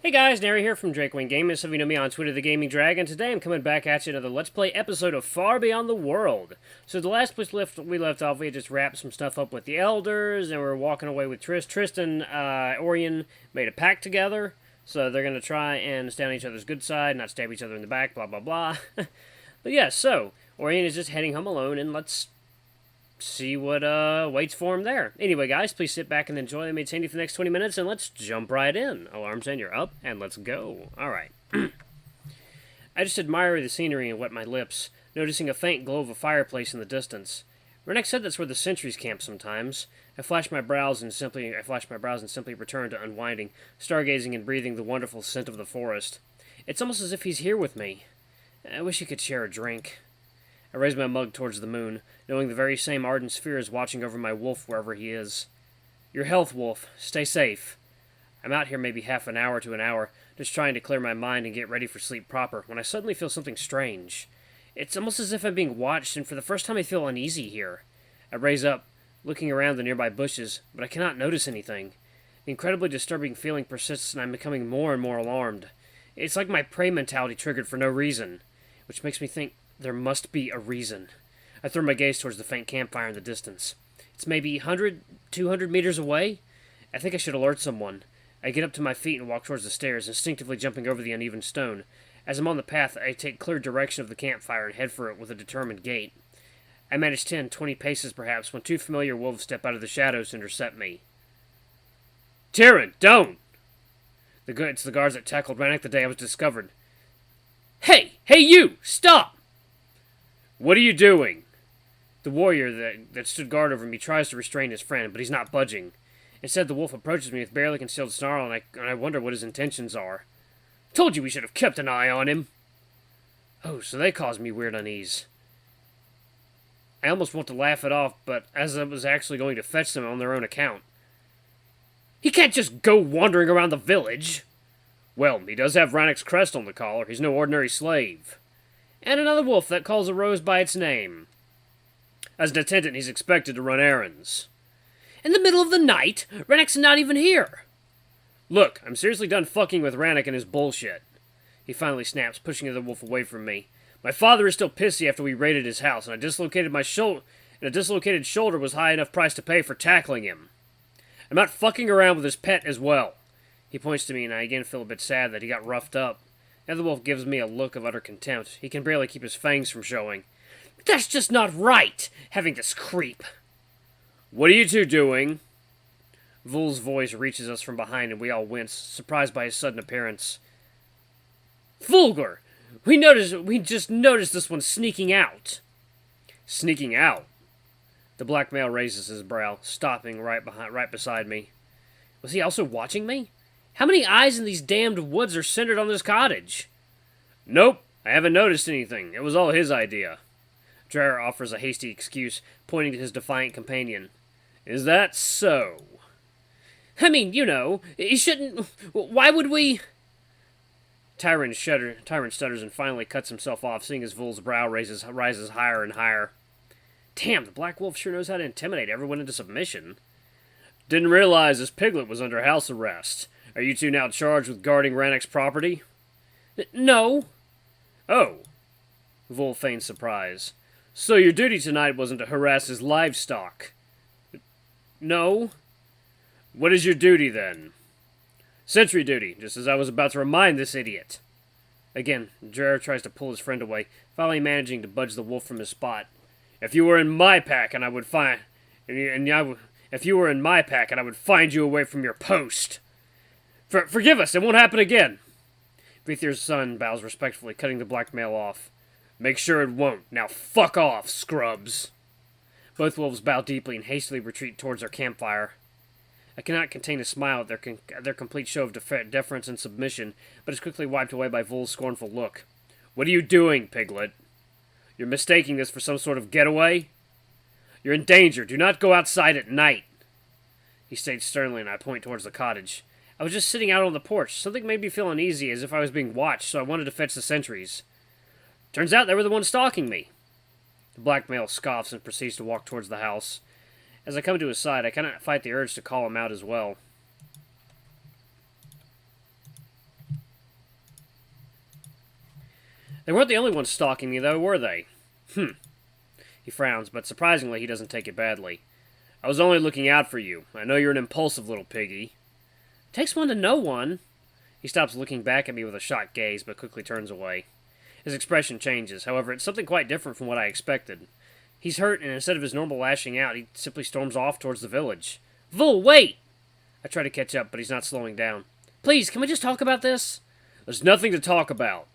Hey guys, Nary here from Drakewing Gaming. Some of you know me on Twitter, The Gaming Dragon. Today I'm coming back at you another Let's Play episode of Far Beyond the World. So the last place we left off, we had just wrapped some stuff up with the Elders, and we were walking away with Tristan, Orien made a pact together. So they're going to try and stay on each other's good side, not stab each other in the back, blah blah blah. But yeah, so Orien is just heading home alone, and let's see what waits for him there. Anyway, guys, please sit back and enjoy. Let me entertain you for the next 20 minutes, and let's jump right in. Alarm saying you're up, and let's go. Alright. I just admire the scenery and wet my lips, noticing a faint glow of a fireplace in the distance. Rennek said that's where the sentries camp sometimes. I flashed my brows and simply returned to unwinding, stargazing and breathing the wonderful scent of the forest. It's almost as if he's here with me. I wish he could share a drink. I raise my mug towards the moon, knowing the very same ardent sphere is watching over my wolf wherever he is. Your health, Wolff. Stay safe. I'm out here maybe half an hour to an hour, just trying to clear my mind and get ready for sleep proper, when I suddenly feel something strange. It's almost as if I'm being watched, and for the first time I feel uneasy here. I raise up, looking around the nearby bushes, but I cannot notice anything. The incredibly disturbing feeling persists, and I'm becoming more and more alarmed. It's like my prey mentality triggered for no reason, which makes me think there must be a reason. I throw my gaze towards the faint campfire in the distance. It's maybe 100, 200 meters away? I think I should alert someone. I get up to my feet and walk towards the stairs, instinctively jumping over the uneven stone. As I'm on the path, I take clear direction of the campfire and head for it with a determined gait. I manage 10, 20 paces perhaps, when two familiar wolves step out of the shadows to intercept me. Tyrion, don't! It's the guards that tackled Rennek the day I was discovered. Hey! Hey you! Stop! What are you doing? The warrior that stood guard over me tries to restrain his friend, but he's not budging. Instead, the wolf approaches me with barely concealed snarl, and I wonder what his intentions are. Told you we should have kept an eye on him. Oh, so they caused me weird unease. I almost want to laugh it off, but as I was actually going to fetch them on their own account. He can't just go wandering around the village. Well, he does have Rennek's crest on the collar. He's no ordinary slave. And another wolf that calls a rose by its name. As an attendant, he's expected to run errands. In the middle of the night? Rennek's not even here. Look, I'm seriously done fucking with Rennek and his bullshit. He finally snaps, pushing the other wolf away from me. My father is still pissy after we raided his house, and a dislocated shoulder was high enough price to pay for tackling him. I'm not fucking around with his pet as well. He points to me, and I again feel a bit sad that he got roughed up. The other wolf gives me a look of utter contempt. He can barely keep his fangs from showing. That's just not right, having this creep. What are you two doing? Vul's voice reaches us from behind, and we all wince, surprised by his sudden appearance. Vulgar! We just noticed this one sneaking out. Sneaking out? The black male raises his brow, stopping right beside me. Was he also watching me? How many eyes in these damned woods are centered on this cottage? Nope, I haven't noticed anything. It was all his idea. Dreyer offers a hasty excuse, pointing to his defiant companion. Is that so? I mean, you know, he shouldn't... Why would we... Tyron stutters and finally cuts himself off, seeing as Vul's brow rises higher and higher. Damn, the Black Wolf sure knows how to intimidate everyone into submission. Didn't realize this piglet was under house arrest. Are you two now charged with guarding Rennek's property? No. Oh. Vul feigns surprise. So your duty tonight wasn't to harass his livestock? No. What is your duty, then? Sentry duty, just as I was about to remind this idiot. Again, Dreyer tries to pull his friend away, finally managing to budge the wolf from his spot. If you were in my pack, and I would find... If you were in my pack, and I would find you away from your post. Forgive us, it won't happen again. Vethir's son bows respectfully, cutting the black male off. Make sure it won't. Now fuck off, scrubs. Both wolves bow deeply and hastily retreat towards their campfire. I cannot contain a smile at their complete show of deference and submission, but is quickly wiped away by Vul's scornful look. What are you doing, piglet? You're mistaking this for some sort of getaway? You're in danger. Do not go outside at night. He states sternly, and I point towards the cottage. I was just sitting out on the porch. Something made me feel uneasy, as if I was being watched, so I wanted to fetch the sentries. Turns out they were the ones stalking me. The black male scoffs and proceeds to walk towards the house. As I come to his side, I cannot fight the urge to call him out as well. They weren't the only ones stalking me, though, were they? He frowns, but surprisingly, he doesn't take it badly. I was only looking out for you. I know you're an impulsive little piggy. Takes one to know one. He stops looking back at me with a shocked gaze, but quickly turns away. His expression changes. However, it's something quite different from what I expected. He's hurt, and instead of his normal lashing out, he simply storms off towards the village. Vul, wait! I try to catch up, but he's not slowing down. Please, can we just talk about this? There's nothing to talk about.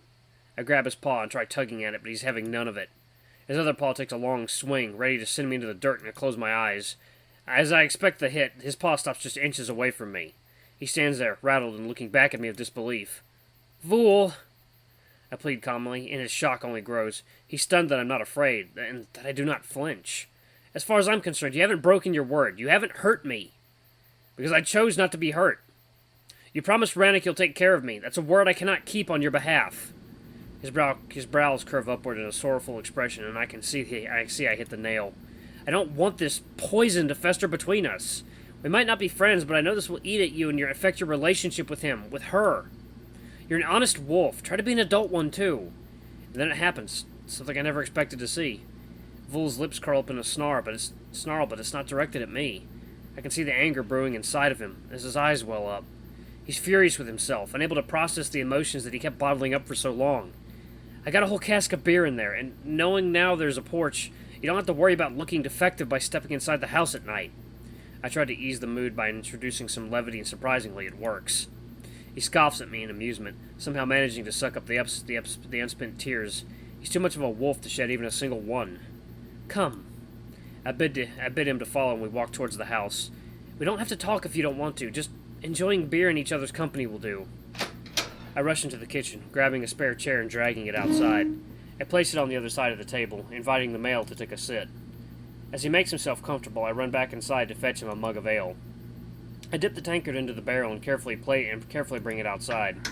I grab his paw and try tugging at it, but he's having none of it. His other paw takes a long swing, ready to send me into the dirt, and I close my eyes. As I expect the hit, his paw stops just inches away from me. He stands there, rattled and looking back at me with disbelief. Vul, I plead calmly, and his shock only grows. He's stunned that I'm not afraid, and that I do not flinch. As far as I'm concerned, you haven't broken your word. You haven't hurt me. Because I chose not to be hurt. You promised Rannick you'll take care of me. That's a word I cannot keep on your behalf. His brows curve upward in a sorrowful expression, and I see I hit the nail. I don't want this poison to fester between us. We might not be friends, but I know this will eat at you and affect your relationship with him, with her. You're an honest wolf. Try to be an adult one, too. And then it happens. Something I never expected to see. Vul's lips curl up in a snarl, but it's not directed at me. I can see the anger brewing inside of him as his eyes well up. He's furious with himself, unable to process the emotions that he kept bottling up for so long. I got a whole cask of beer in there, and knowing now there's a porch, you don't have to worry about looking defective by stepping inside the house at night. I tried to ease the mood by introducing some levity, and surprisingly, it works. He scoffs at me in amusement, somehow managing to suck up the unspent tears. He's too much of a wolf to shed even a single one. Come. I bid him to follow, and we walk towards the house. We don't have to talk if you don't want to. Just enjoying beer in each other's company will do. I rush into the kitchen, grabbing a spare chair and dragging it outside. I place it on the other side of the table, inviting the male to take a sit. As he makes himself comfortable, I run back inside to fetch him a mug of ale. I dip the tankard into the barrel and carefully bring it outside.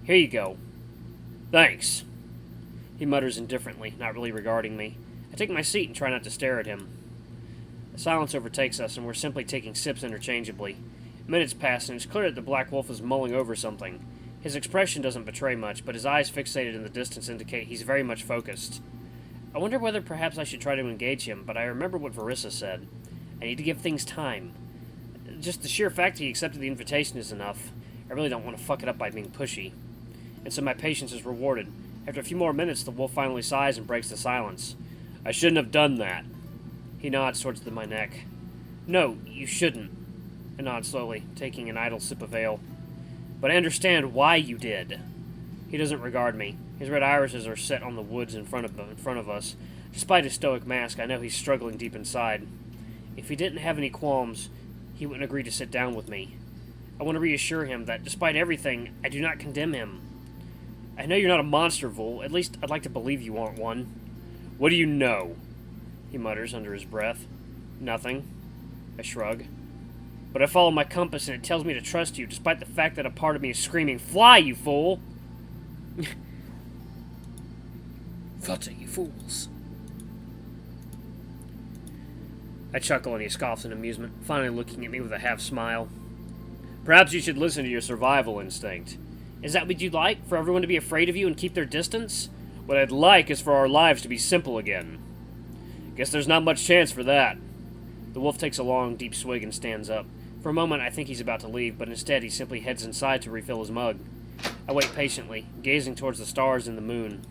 Here you go. Thanks. He mutters indifferently, not really regarding me. I take my seat and try not to stare at him. The silence overtakes us, and we're simply taking sips interchangeably. Minutes pass, and it's clear that the Black Wolf is mulling over something. His expression doesn't betray much, but his eyes fixated in the distance indicate he's very much focused. I wonder whether perhaps I should try to engage him, but I remember what Varissa said. I need to give things time. Just the sheer fact he accepted the invitation is enough. I really don't want to fuck it up by being pushy. And so my patience is rewarded. After a few more minutes, the wolf finally sighs and breaks the silence. I shouldn't have done that. He nods towards my neck. No, you shouldn't. I nod slowly, taking an idle sip of ale. But I understand why you did. He doesn't regard me. His red irises are set on the woods in front of us. Despite his stoic mask, I know he's struggling deep inside. If he didn't have any qualms, he wouldn't agree to sit down with me. I want to reassure him that, despite everything, I do not condemn him. I know you're not a monster, Vul. At least I'd like to believe you aren't one. What do you know? He mutters under his breath. Nothing. I shrug. But I follow my compass, and it tells me to trust you, despite the fact that a part of me is screaming, Fly, you fool! Flutter, you fools. I chuckle, and he scoffs in amusement, finally looking at me with a half-smile. Perhaps you should listen to your survival instinct. Is that what you'd like? For everyone to be afraid of you and keep their distance? What I'd like is for our lives to be simple again. Guess there's not much chance for that. The wolf takes a long, deep swig and stands up. For a moment, I think he's about to leave, but instead he simply heads inside to refill his mug. I wait patiently, gazing towards the stars and the moon.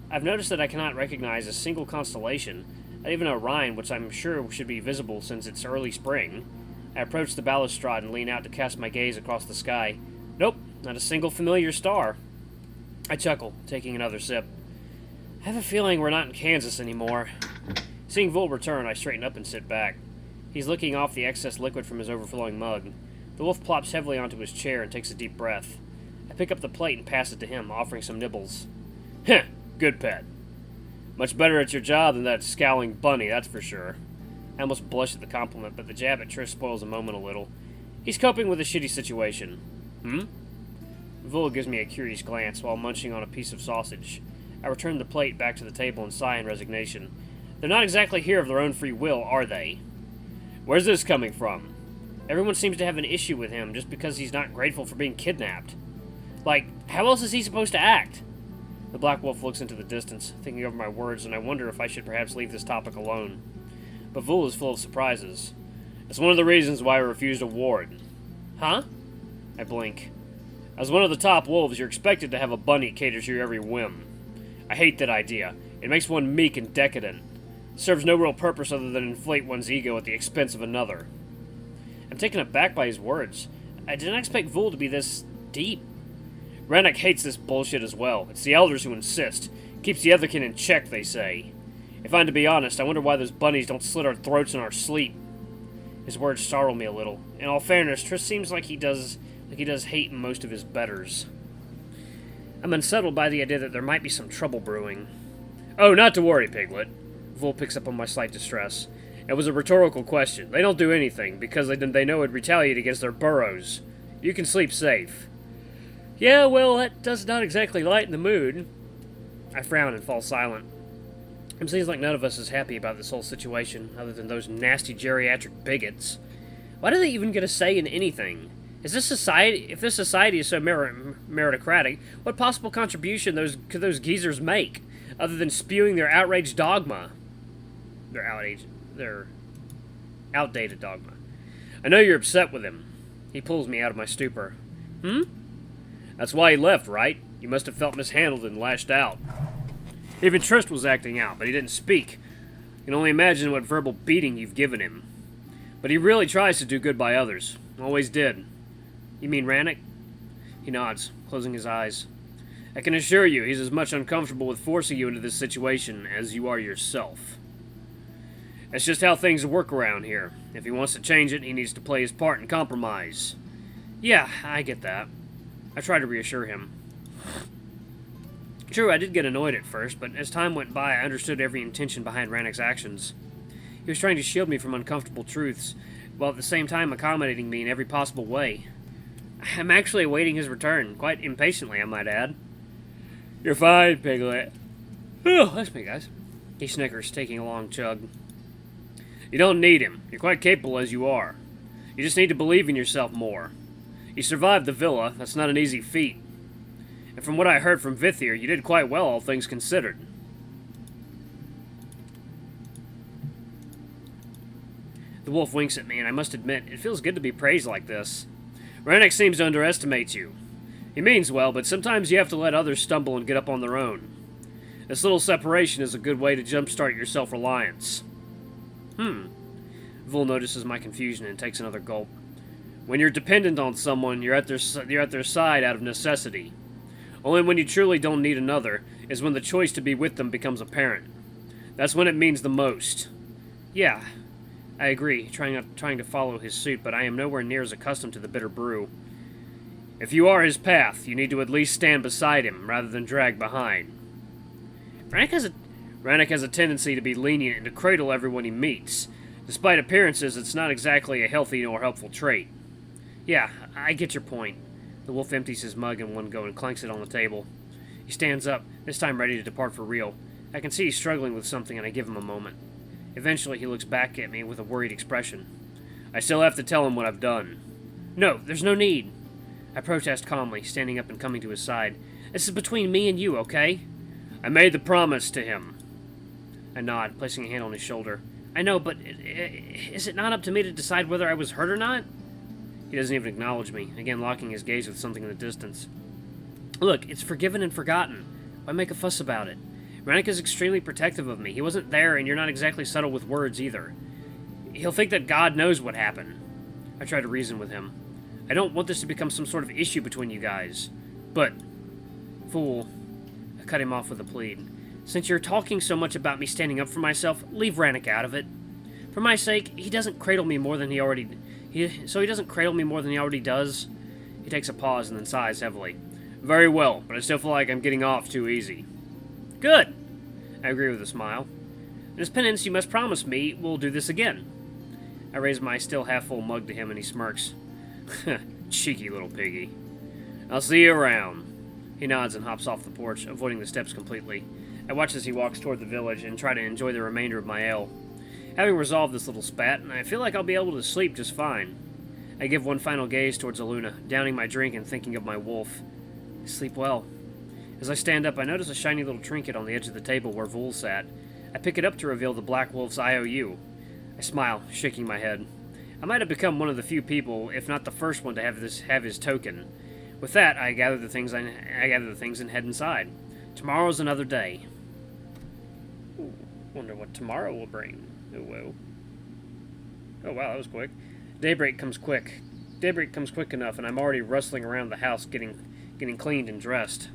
I've noticed that I cannot recognize a single constellation, not even Orion, which I'm sure should be visible since it's early spring. I approach the balustrade and lean out to cast my gaze across the sky. Nope, not a single familiar star. I chuckle, taking another sip. I have a feeling we're not in Kansas anymore. Seeing Vul return, I straighten up and sit back. He's licking off the excess liquid from his overflowing mug. The wolf plops heavily onto his chair and takes a deep breath. I pick up the plate and pass it to him, offering some nibbles. Heh, good pet. Much better at your job than that scowling bunny, that's for sure. I almost blush at the compliment, but the jab at Trish spoils the moment a little. He's coping with a shitty situation. Vul gives me a curious glance while munching on a piece of sausage. I return the plate back to the table and sigh in resignation. They're not exactly here of their own free will, are they? Where's this coming from? Everyone seems to have an issue with him just because he's not grateful for being kidnapped. Like, how else is he supposed to act? The Black Wolf looks into the distance, thinking over my words, and I wonder if I should perhaps leave this topic alone. But Vul is full of surprises. It's one of the reasons why I refused a ward. Huh? I blink. As one of the top wolves, you're expected to have a bunny cater to your every whim. I hate that idea. It makes one meek and decadent. It serves no real purpose other than inflate one's ego at the expense of another. I'm taken aback by his words. I didn't expect Vul to be this deep. Rannoch hates this bullshit as well. It's the elders who insist. Keeps the otherkin in check, they say. If I'm to be honest, I wonder why those bunnies don't slit our throats in our sleep. His words startle me a little. In all fairness, Triss seems like he does hate most of his betters. I'm unsettled by the idea that there might be some trouble brewing. Oh, not to worry, Piglet. Vul picks up on my slight distress. It was a rhetorical question. They don't do anything, because they know it'd retaliate against their burrows. You can sleep safe. Yeah, well, that does not exactly lighten the mood. I frown and fall silent. It seems like none of us is happy about this whole situation, other than those nasty geriatric bigots. Why do they even get a say in anything? Is this society? If this society is so meritocratic, what possible contribution could those geezers make, other than spewing their outraged dogma? Their outdated dogma. I know you're upset with him. He pulls me out of my stupor. That's why he left, right? You must have felt mishandled and lashed out. Even Trist was acting out, but he didn't speak. You can only imagine what verbal beating you've given him. But he really tries to do good by others. Always did. You mean Rannoch? He nods, closing his eyes. I can assure you he's as much uncomfortable with forcing you into this situation as you are yourself. That's just how things work around here. If he wants to change it, he needs to play his part and compromise. Yeah, I get that. I try to reassure him. True, I did get annoyed at first, but as time went by, I understood every intention behind Rannoch's actions. He was trying to shield me from uncomfortable truths, while at the same time accommodating me in every possible way. I'm actually awaiting his return, quite impatiently, I might add. You're fine, Piglet. Oh, that's me, guys. He snickers, taking a long chug. You don't need him. You're quite capable as you are. You just need to believe in yourself more. You survived the villa. That's not an easy feat. And from what I heard from Vithir, you did quite well, all things considered. The wolf winks at me, and I must admit, it feels good to be praised like this. Rannoch seems to underestimate you. He means well, but sometimes you have to let others stumble and get up on their own. This little separation is a good way to jumpstart your self-reliance. Vul notices my confusion and takes another gulp. When you're dependent on someone, you're at their side out of necessity. Only when you truly don't need another is when the choice to be with them becomes apparent. That's when it means the most. Yeah, I agree, trying to follow his suit, but I am nowhere near as accustomed to the bitter brew. If you are his path, you need to at least stand beside him, rather than drag behind. Rannoch has a tendency to be lenient and to cradle everyone he meets. Despite appearances, it's not exactly a healthy or helpful trait. Yeah, I get your point. The wolf empties his mug in one go and clanks it on the table. He stands up, this time ready to depart for real. I can see he's struggling with something, and I give him a moment. Eventually, he looks back at me with a worried expression. I still have to tell him what I've done. No, there's no need. I protest calmly, standing up and coming to his side. This is between me and you, okay? I made the promise to him. I nod, placing a hand on his shoulder. I know, but is it not up to me to decide whether I was hurt or not? He doesn't even acknowledge me, again locking his gaze with something in the distance. Look, it's forgiven and forgotten. Why make a fuss about it? Rannoch is extremely protective of me. He wasn't there, and you're not exactly subtle with words either. He'll think that God knows what happened. I try to reason with him. I don't want this to become some sort of issue between you guys. But, fool, I cut him off with a plead. Since you're talking so much about me standing up for myself, leave Rannoch out of it. For my sake, he doesn't cradle me more than he already does. He takes a pause and then sighs heavily. Very well, but I still feel like I'm getting off too easy. Good. I agree with a smile. And as penance, you must promise me we'll do this again. I raise my still half-full mug to him and he smirks. Cheeky little piggy. I'll see you around. He nods and hops off the porch, avoiding the steps completely. I watch as he walks toward the village and try to enjoy the remainder of my ale. Having resolved this little spat, I feel like I'll be able to sleep just fine. I give one final gaze towards Aluna, downing my drink and thinking of my wolf. Sleep well. As I stand up, I notice a shiny little trinket on the edge of the table where Vul sat. I pick it up to reveal the Black Wolf's IOU. I smile, shaking my head. I might have become one of the few people, if not the first one, to have his token. With that, I gather the things and head inside. Tomorrow's another day. Ooh, wonder what tomorrow will bring. Oh, whoa. Oh, wow, that was quick. Daybreak comes quick. Daybreak comes quick enough, and I'm already rustling around the house, getting cleaned and dressed.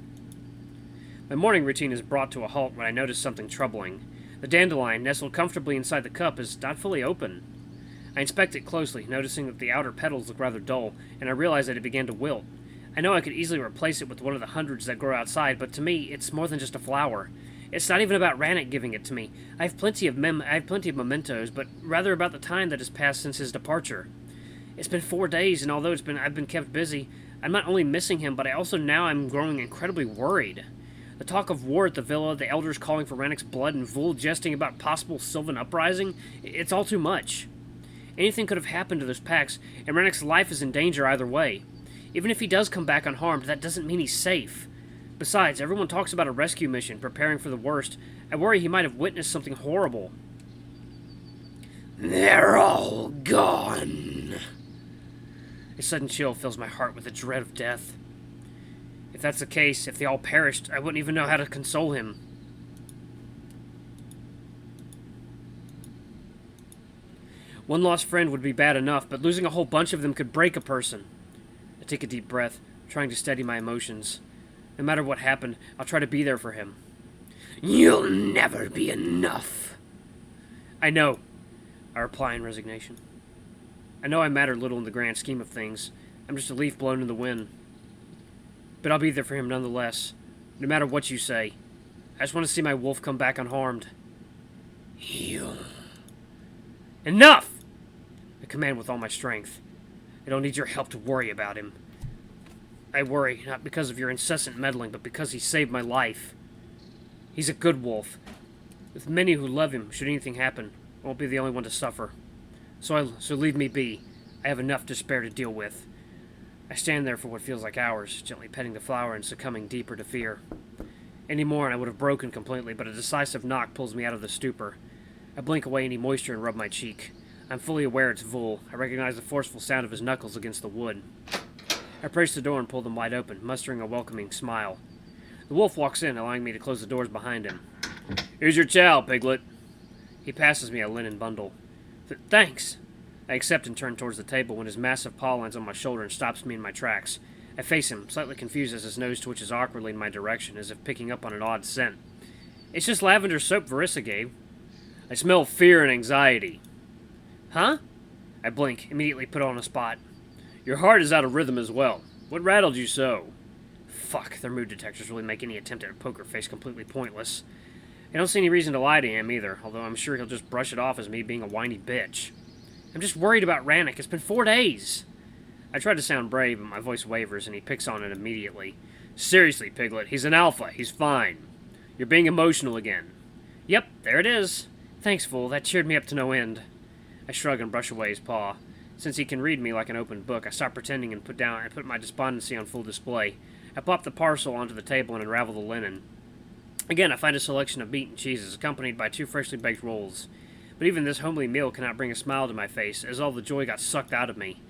My morning routine is brought to a halt when I notice something troubling. The dandelion, nestled comfortably inside the cup, is not fully open. I inspect it closely, noticing that the outer petals look rather dull, and I realize that it began to wilt. I know I could easily replace it with one of the hundreds that grow outside, but to me, it's more than just a flower. It's not even about Rannoch giving it to me. I have plenty of mementos, but rather about the time that has passed since his departure. It's been 4 days, and although I've been kept busy, I'm not only missing him, but I'm growing incredibly worried. The talk of war at the villa, the elders calling for Rannoch's blood, and Vul jesting about possible Sylvan uprising, it's all too much. Anything could have happened to those packs, and Rannoch's life is in danger either way. Even if he does come back unharmed, that doesn't mean he's safe. Besides, everyone talks about a rescue mission, preparing for the worst. I worry he might have witnessed something horrible. They're all gone. A sudden chill fills my heart with the dread of death. If that's the case, if they all perished, I wouldn't even know how to console him. One lost friend would be bad enough, but losing a whole bunch of them could break a person. I take a deep breath, trying to steady my emotions. No matter what happened, I'll try to be there for him. You'll never be enough. I know, I reply in resignation. I know I matter little in the grand scheme of things. I'm just a leaf blown in the wind. But I'll be there for him nonetheless, no matter what you say. I just want to see my wolf come back unharmed. Enough! I command with all my strength. I don't need your help to worry about him. I worry, not because of your incessant meddling, but because he saved my life. He's a good wolf. With many who love him, should anything happen, I won't be the only one to suffer. So leave me be. I have enough despair to deal with. I stand there for what feels like hours, gently petting the flower and succumbing deeper to fear. Any more and I would have broken completely, but a decisive knock pulls me out of the stupor. I blink away any moisture and rub my cheek. I'm fully aware it's Vul. I recognize the forceful sound of his knuckles against the wood. I approach the door and pull them wide open, mustering a welcoming smile. The wolf walks in, allowing me to close the doors behind him. Here's your chow, Piglet. He passes me a linen bundle. Thanks. I accept and turn towards the table when his massive paw lands on my shoulder and stops me in my tracks. I face him, slightly confused as his nose twitches awkwardly in my direction, as if picking up on an odd scent. It's just lavender soap Verissa gave. I smell fear and anxiety. Huh? I blink, immediately put on a spot. Your heart is out of rhythm as well. What rattled you so? Fuck, their mood detectors really make any attempt at a poker face completely pointless. I don't see any reason to lie to him either, although I'm sure he'll just brush it off as me being a whiny bitch. I'm just worried about Rannoch. It's been 4 days. I try to sound brave, but my voice wavers, and he picks on it immediately. Seriously, Piglet, he's an alpha. He's fine. You're being emotional again. Yep, there it is. Thanks, Vul. That cheered me up to no end. I shrug and brush away his paw. Since he can read me like an open book, I stop pretending and put my despondency on full display. I plop the parcel onto the table and unravel the linen. Again, I find a selection of meat and cheeses, accompanied by 2 freshly baked rolls. But even this homely meal cannot bring a smile to my face, as all the joy got sucked out of me.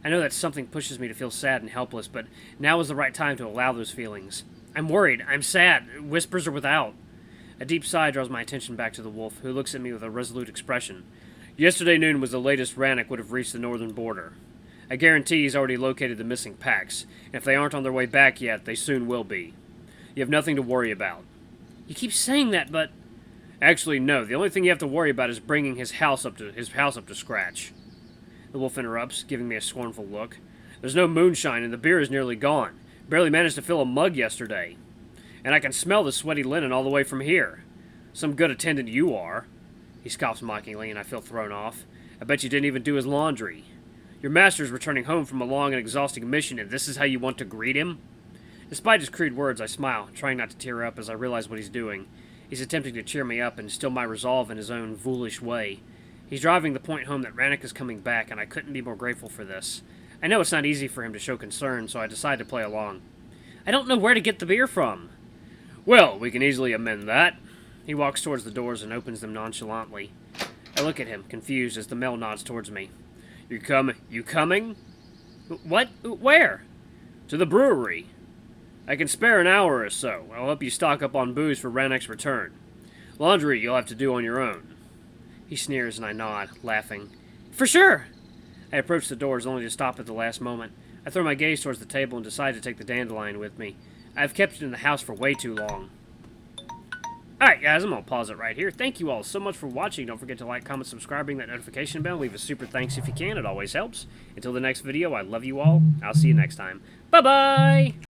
I know that something pushes me to feel sad and helpless, but now is the right time to allow those feelings. I'm worried. I'm sad. Whispers are without. A deep sigh draws my attention back to the wolf, who looks at me with a resolute expression. Yesterday noon was the latest Rannoch would have reached the northern border. I guarantee he's already located the missing packs, and if they aren't on their way back yet, they soon will be. You have nothing to worry about. You keep saying that, but... Actually, no. The only thing you have to worry about is bringing his house up to scratch. The wolf interrupts, giving me a scornful look. There's no moonshine, and the beer is nearly gone. Barely managed to fill a mug yesterday. And I can smell the sweaty linen all the way from here. Some good attendant you are. He scoffs mockingly, and I feel thrown off. I bet you didn't even do his laundry. Your master's returning home from a long and exhausting mission, and this is how you want to greet him? Despite his crude words, I smile, trying not to tear up as I realize what he's doing. He's attempting to cheer me up and instill my resolve in his own foolish way. He's driving the point home that Rannoch is coming back, and I couldn't be more grateful for this. I know it's not easy for him to show concern, so I decide to play along. I don't know where to get the beer from. Well, we can easily amend that. He walks towards the doors and opens them nonchalantly. I look at him, confused, as the male nods towards me. You coming? What? Where? To the brewery. I can spare an hour or so. I'll help you stock up on booze for Rannoch's return. Laundry you'll have to do on your own. He sneers and I nod, laughing. For sure! I approach the doors only to stop at the last moment. I throw my gaze towards the table and decide to take the dandelion with me. I've kept it in the house for way too long. Alright guys, I'm going to pause it right here. Thank you all so much for watching. Don't forget to like, comment, subscribe, ring that notification bell. Leave a super thanks if you can. It always helps. Until the next video, I love you all. I'll see you next time. Bye-bye!